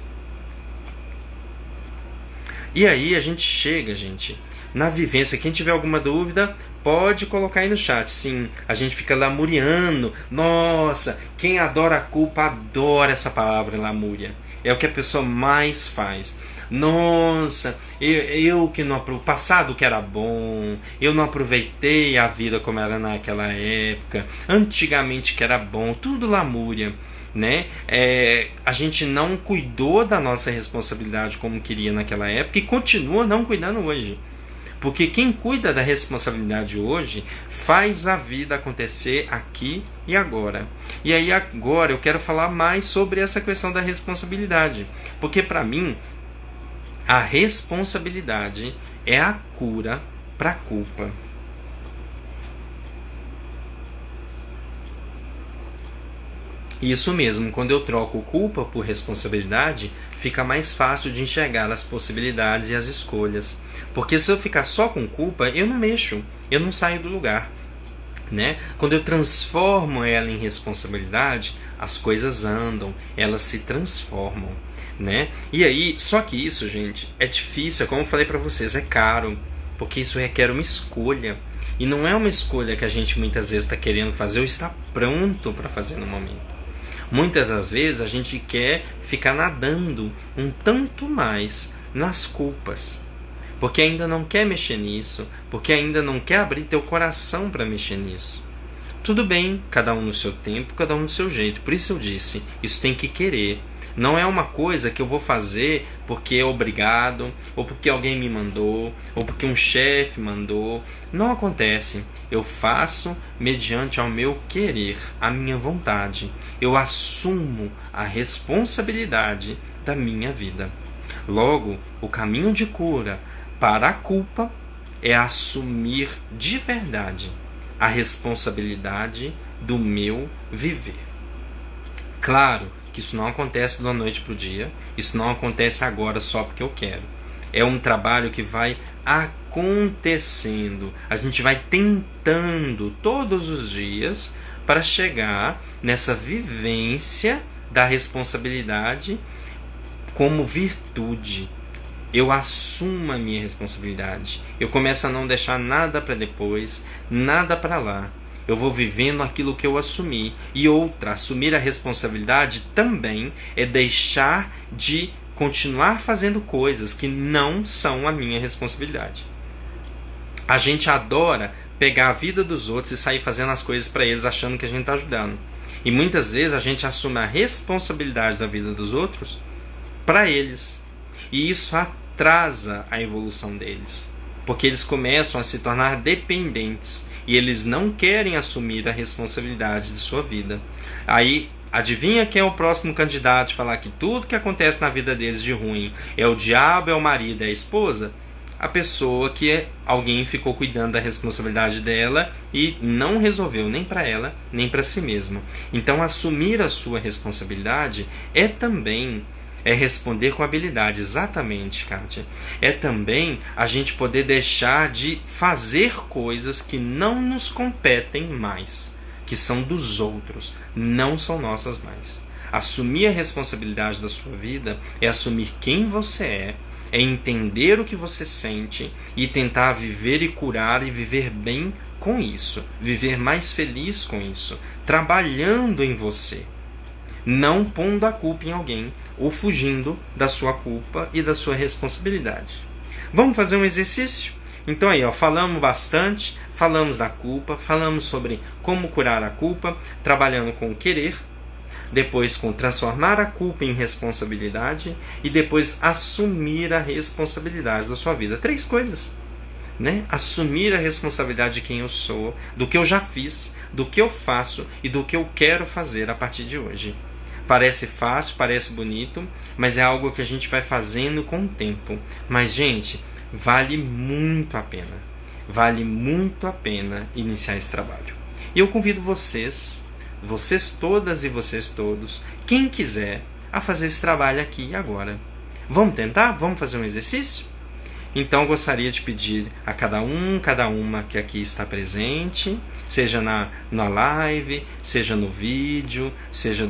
E aí a gente chega, gente, na vivência. Quem tiver alguma dúvida, pode colocar aí no chat. Sim, a gente fica lamuriando. Nossa, quem adora a culpa adora essa palavra, lamúria. É o que a pessoa mais faz. Nossa, eu que não o passado que era bom, eu não aproveitei a vida como era naquela época, antigamente que era bom, tudo lamúria. Né? A gente não cuidou da nossa responsabilidade como queria naquela época e continua não cuidando hoje. Porque quem cuida da responsabilidade hoje faz a vida acontecer aqui e agora. E aí agora eu quero falar mais sobre essa questão da responsabilidade. Porque para mim, a responsabilidade é a cura para a culpa. Isso mesmo, quando eu troco culpa por responsabilidade, fica mais fácil de enxergar as possibilidades e as escolhas. Porque se eu ficar só com culpa, eu não mexo, eu não saio do lugar. Né? Quando eu transformo ela em responsabilidade, as coisas andam, elas se transformam. Né? E aí, só que isso, gente, é difícil, como eu falei para vocês, é caro, porque isso requer uma escolha. E não é uma escolha que a gente muitas vezes está querendo fazer ou está pronto para fazer no momento. Muitas das vezes a gente quer ficar nadando um tanto mais nas culpas, porque ainda não quer mexer nisso, porque ainda não quer abrir teu coração para mexer nisso. Tudo bem, cada um no seu tempo, cada um no seu jeito. Por isso eu disse, isso tem que querer. Não é uma coisa que eu vou fazer porque é obrigado, ou porque alguém me mandou, ou porque um chefe mandou. Não acontece. Eu faço mediante ao meu querer, a minha vontade. Eu assumo a responsabilidade da minha vida. Logo, o caminho de cura para a culpa é assumir de verdade a responsabilidade do meu viver. Claro que isso não acontece da noite para o dia, isso não acontece agora só porque eu quero. É um trabalho que vai acontecendo, a gente vai tentando todos os dias para chegar nessa vivência da responsabilidade como virtude. Eu assumo a minha responsabilidade, eu começo a não deixar nada para depois, nada para lá. Eu vou vivendo aquilo que eu assumi. E outra, assumir a responsabilidade também é deixar de continuar fazendo coisas que não são a minha responsabilidade. A gente adora pegar a vida dos outros e sair fazendo as coisas para eles achando que a gente está ajudando. E muitas vezes a gente assume a responsabilidade da vida dos outros para eles. E isso atrasa a evolução deles. Porque eles começam a se tornar dependentes. E eles não querem assumir a responsabilidade de sua vida. Aí, adivinha quem é o próximo candidato a falar que tudo que acontece na vida deles de ruim é o diabo, é o marido, é a esposa? A pessoa que alguém ficou cuidando da responsabilidade dela e não resolveu nem para ela, nem para si mesma. Então, assumir a sua responsabilidade é também responder com habilidade, exatamente, Kátia. É também a gente poder deixar de fazer coisas que não nos competem mais, que são dos outros, não são nossas mais. Assumir a responsabilidade da sua vida é assumir quem você é entender o que você sente e tentar viver e curar e viver bem com isso, viver mais feliz com isso, trabalhando em você, não pondo a culpa em alguém ou fugindo da sua culpa e da sua responsabilidade. Vamos fazer um exercício? Então aí, falamos bastante, falamos da culpa, falamos sobre como curar a culpa, trabalhando com o querer, depois com transformar a culpa em responsabilidade e depois assumir a responsabilidade da sua vida. 3 coisas, né? Assumir a responsabilidade de quem eu sou, do que eu já fiz, do que eu faço e do que eu quero fazer a partir de hoje. Parece fácil, parece bonito, mas é algo que a gente vai fazendo com o tempo. Mas, gente, vale muito a pena. Vale muito a pena iniciar esse trabalho. E eu convido vocês todas e vocês todos, quem quiser, a fazer esse trabalho aqui e agora. Vamos tentar? Vamos fazer um exercício? Então, eu gostaria de pedir a cada uma que aqui está presente, seja na live, seja no vídeo, seja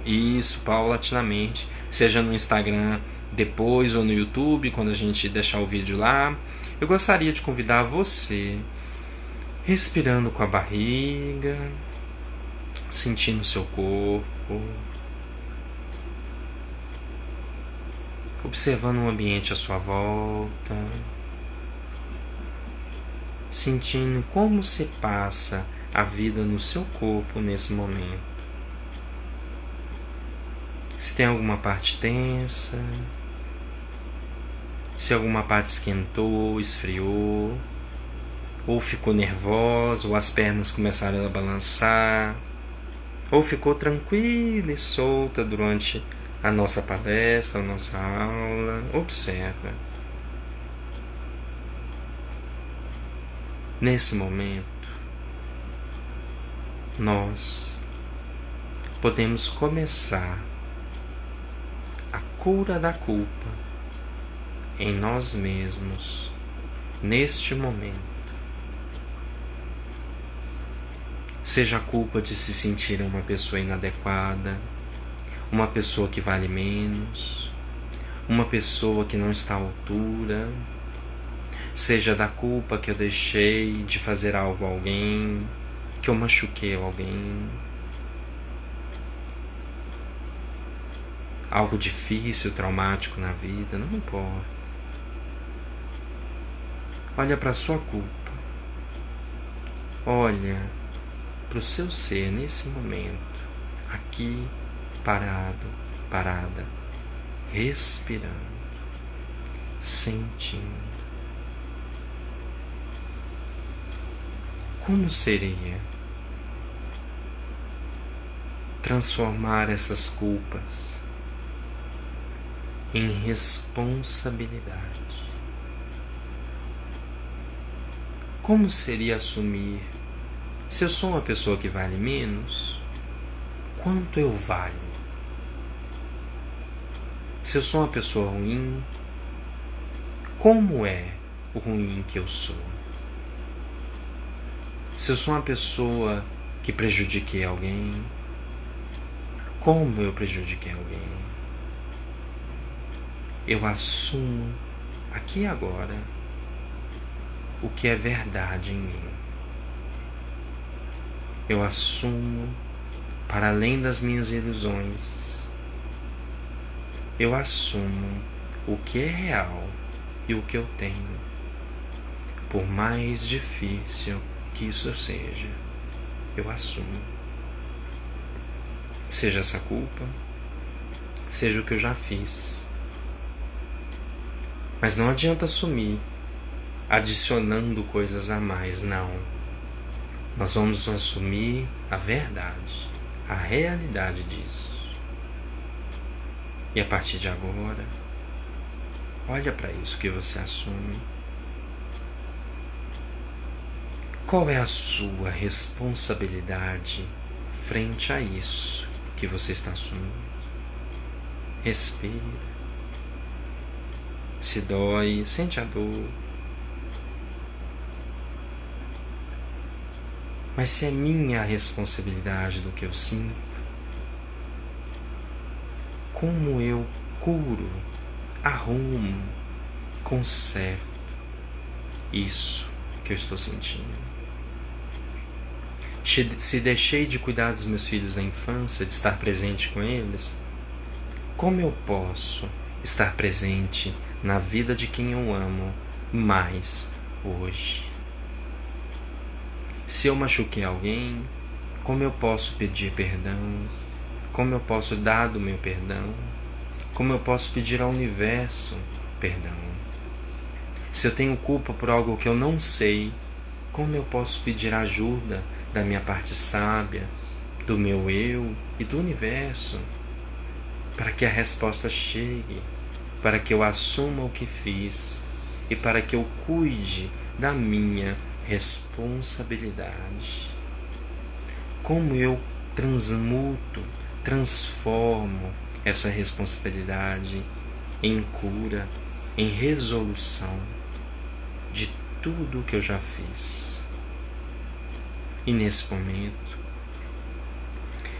isso, paulatinamente, seja no Instagram depois ou no YouTube, quando a gente deixar o vídeo lá. Eu gostaria de convidar você, respirando com a barriga, sentindo o seu corpo, observando o ambiente à sua volta, sentindo como se passa a vida no seu corpo nesse momento. Se tem alguma parte tensa, se alguma parte esquentou, esfriou, ou ficou nervosa, ou as pernas começaram a balançar, ou ficou tranquila e solta durante a nossa palestra, a nossa aula. Observa. Nesse momento, nós podemos começar a cura da culpa em nós mesmos, neste momento. Seja a culpa de se sentir uma pessoa inadequada, uma pessoa que vale menos, uma pessoa que não está à altura, seja da culpa que eu deixei de fazer algo a alguém, que eu machuquei alguém, algo difícil, traumático na vida, não importa. Olha para a sua culpa, olha para o seu ser nesse momento, aqui, parada, respirando, sentindo. Como seria transformar essas culpas em responsabilidade? Como seria assumir: se eu sou uma pessoa que vale menos, quanto eu valho? Se eu sou uma pessoa ruim, como é o ruim que eu sou? Se eu sou uma pessoa que prejudiquei alguém, como eu prejudiquei alguém? Eu assumo aqui e agora o que é verdade em mim. Eu assumo para além das minhas ilusões. Eu assumo o que é real e o que eu tenho, por mais difícil que isso seja. Eu assumo. Seja essa culpa, seja o que eu já fiz. Mas não adianta assumir adicionando coisas a mais, não. Nós vamos assumir a verdade, a realidade disso. E a partir de agora, olha para isso que você assume. Qual é a sua responsabilidade frente a isso que você está assumindo? Respira. Se dói, sente a dor. Mas se é minha responsabilidade do que eu sinto, como eu curo, arrumo, conserto isso que eu estou sentindo. Se deixei de cuidar dos meus filhos na infância, de estar presente com eles, como eu posso estar presente na vida de quem eu amo mais hoje? Se eu machuquei alguém, como eu posso pedir perdão? Como eu posso dar do meu perdão? Como eu posso pedir ao universo perdão? Se eu tenho culpa por algo que eu não sei, como eu posso pedir ajuda da minha parte sábia, do meu eu e do universo, para que a resposta chegue, para que eu assuma o que fiz e para que eu cuide da minha responsabilidade? Como eu transformo essa responsabilidade em cura, em resolução de tudo que eu já fiz. E nesse momento,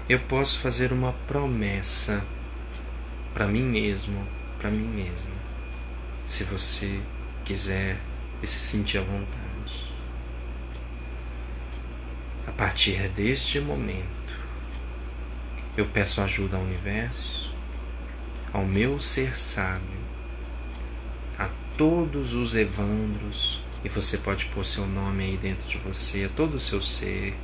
eu posso fazer uma promessa para mim mesmo, para mim mesma, se você quiser e se sentir à vontade. A partir deste momento, eu peço ajuda ao universo, ao meu ser sábio, a todos os Evandros, e você pode pôr seu nome aí dentro de você, a todo o seu ser,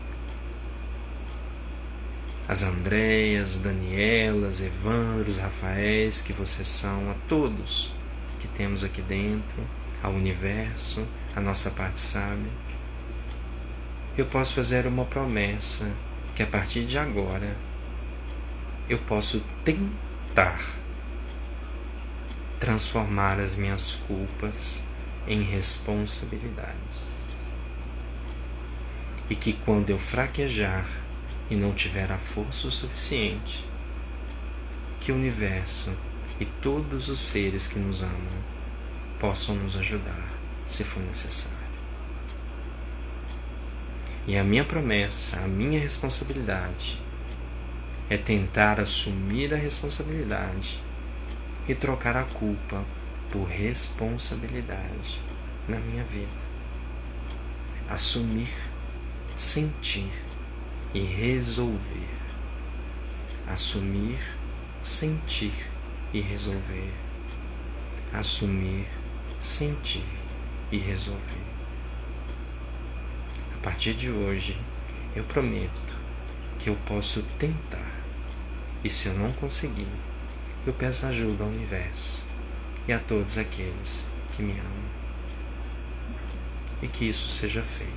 as Andréas, Danielas, Evandros, Rafaéis que vocês são, a todos que temos aqui dentro, ao universo, a nossa parte sábia. Eu posso fazer uma promessa que a partir de agora eu posso tentar transformar as minhas culpas em responsabilidades. E que quando eu fraquejar e não tiver a força o suficiente, que o universo e todos os seres que nos amam possam nos ajudar, se for necessário. E a minha promessa, a minha responsabilidade é tentar assumir a responsabilidade e trocar a culpa por responsabilidade na minha vida. Assumir, sentir e resolver. Assumir, sentir e resolver. Assumir, sentir e resolver. A partir de hoje, eu prometo que eu posso tentar. E se eu não conseguir, eu peço ajuda ao universo e a todos aqueles que me amam. E que isso seja feito.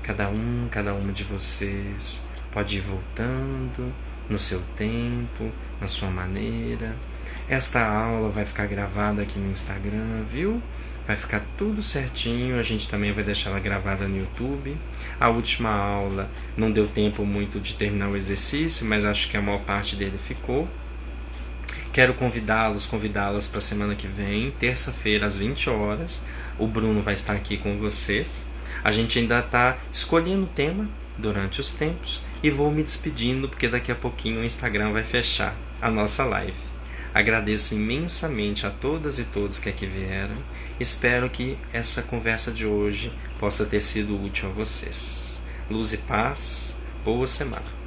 Cada uma de vocês pode ir voltando no seu tempo, na sua maneira. Esta aula vai ficar gravada aqui no Instagram, viu? Vai ficar tudo certinho, a gente também vai deixar ela gravada no YouTube. A última aula não deu tempo muito de terminar o exercício, mas acho que a maior parte dele ficou. Quero convidá-las para a semana que vem, terça-feira, às 20 horas. O Bruno vai estar aqui com vocês. A gente ainda está escolhendo o tema durante os tempos e vou me despedindo, porque daqui a pouquinho o Instagram vai fechar a nossa live. Agradeço imensamente a todas e todos que aqui vieram. Espero que essa conversa de hoje possa ter sido útil a vocês. Luz e paz, boa semana.